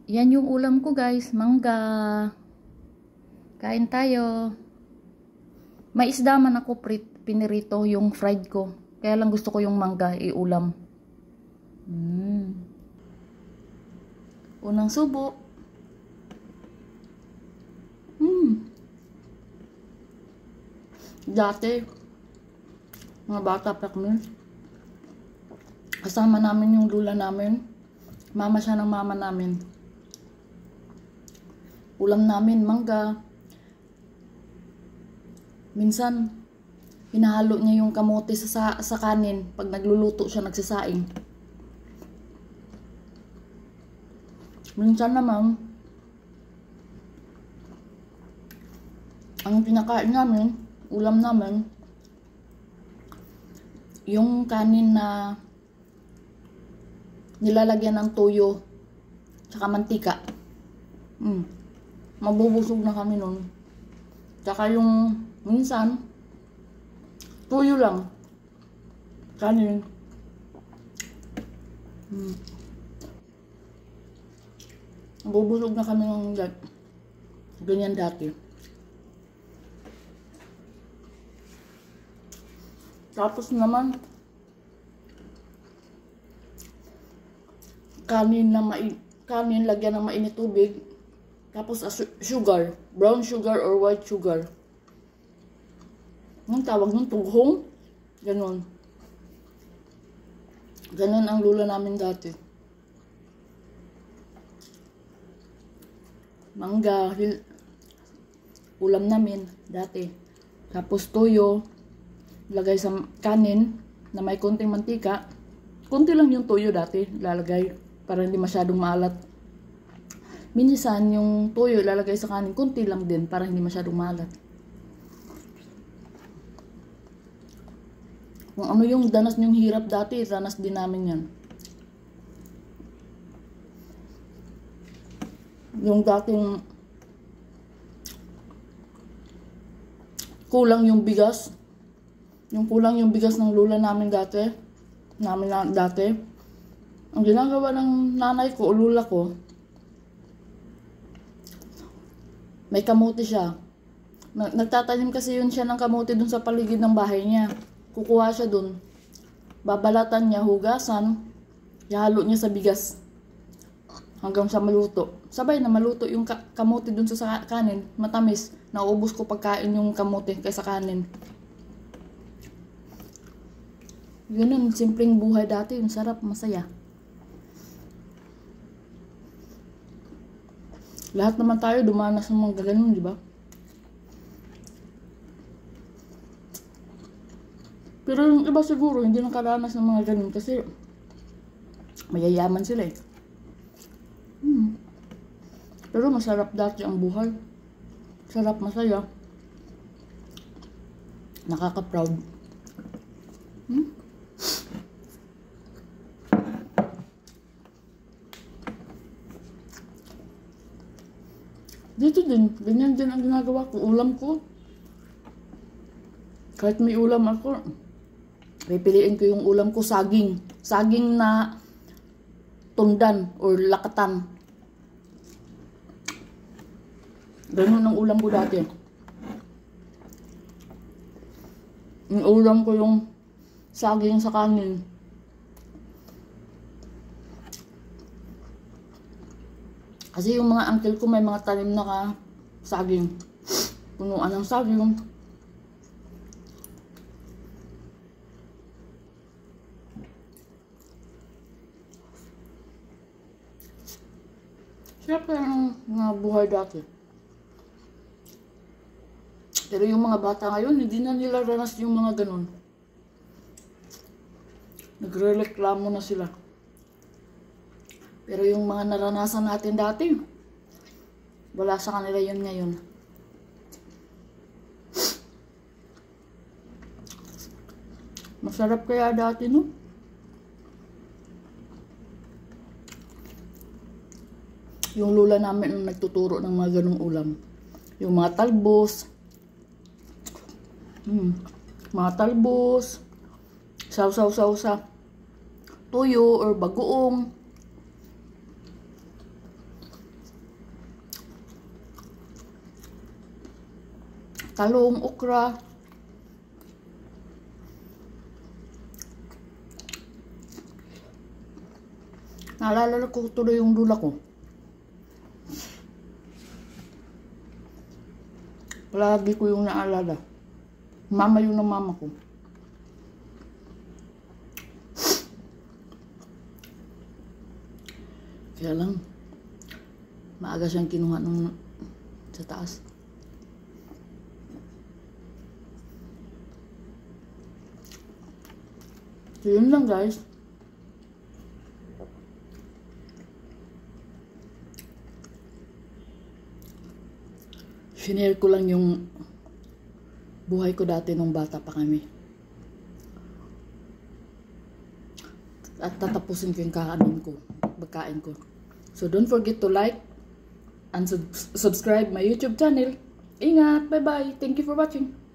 Yan yung ulam ko guys, mangga. Kain tayo. May isda man ako pinirito yung fried ko. Kaya lang gusto ko yung mangga iulam. Unang subo. Dati, mga bata pa kami, kasama namin yung lula namin. Mama siya ng mama namin. Ulam namin, mangga. Minsan, hinahalo niya yung kamote sa kanin. Pag nagluluto siya, nagsasaing. Minsan naman, ang pinakain namin, ulam namin, yung kanin na nilalagyan ng toyo tsaka mantika. Mabubusog na kami nun. Tsaka yung minsan toyo lang, kanin. Mabubusog na kami ng ganyan dati. Tapos naman kanin lagyan ng mainit tubig. Tapos sugar, brown sugar or white sugar. Ang tawag ng tughong. Ganon. Ganon ang lula namin dati. Mangga, ulam namin dati. Tapos toyo, lagay sa kanin na may konting mantika. Konti lang yung toyo dati lalagay para hindi masyadong maalat. Minsan yung toyo lalagay sa kanin, konti lang din para hindi masyadong maalat. Kung ano yung danas yung hirap dati, danas din namin yan. Yung dating kulang yung bigas. Yung kulang yung bigas ng lula namin dati. Ang ginagawa ng nanay ko o lula ko, may kamote siya. Nagtatanim kasi yun siya ng kamote dun sa paligid ng bahay niya. Kukuha siya dun. Babalatan niya, hugasan, ihalo niya sa bigas. Hanggang sa maluto. Sabay na maluto yung kamote dun sa kanin. Matamis. Naubos ko pagkain yung kamote kaysa kanin. Ganun, simpleng buhay dati. Yung sarap, masaya. Lahat naman tayo dumanas ng mga ganun, di ba? Pero yung iba siguro hindi nakaranas ng mga ganun kasi mayayaman sila eh. Pero masarap dati ang buhay. Sarap, masaya. Nakaka-proud. Dito din, ganyan din ang ginagawa ko. Ulam ko. Kahit may ulam ako, pipiliin ko yung ulam ko, saging. Saging na tundan or lakatan. Ganun ang ulam ko dati. Yung ulam ko yung saging sa kanin. Kasi yung mga uncle ko may mga tanim na saging. Punuan ng saging. Siyempre ang mga buhay dati. Pero yung mga bata ngayon, hindi na nila ranas yung mga ganun. Nagre-reklamo na sila. Pero yung mga naranasan natin dati, wala sa kanila yun ngayon. Masarap kaya dati, no? Yung lula namin ang nagtuturo ng mga ganung ulam. Yung mga talbos. Mga talbos. Saw-saw-saw sa tuyo or bagoong. talong, okra. Naalala ko tuloy yung lula ko. Palagi ko yung naalala. Mama yun ng mama ko. Kaya lang, maaga siyang kinuha nung sa taas. So, yun lang guys. Shinare ko lang yung buhay ko dati nung bata pa kami. At tatapusin ko yung pagkain ko. So don't forget to like and subscribe my YouTube channel. Ingat! Bye-bye! Thank you for watching!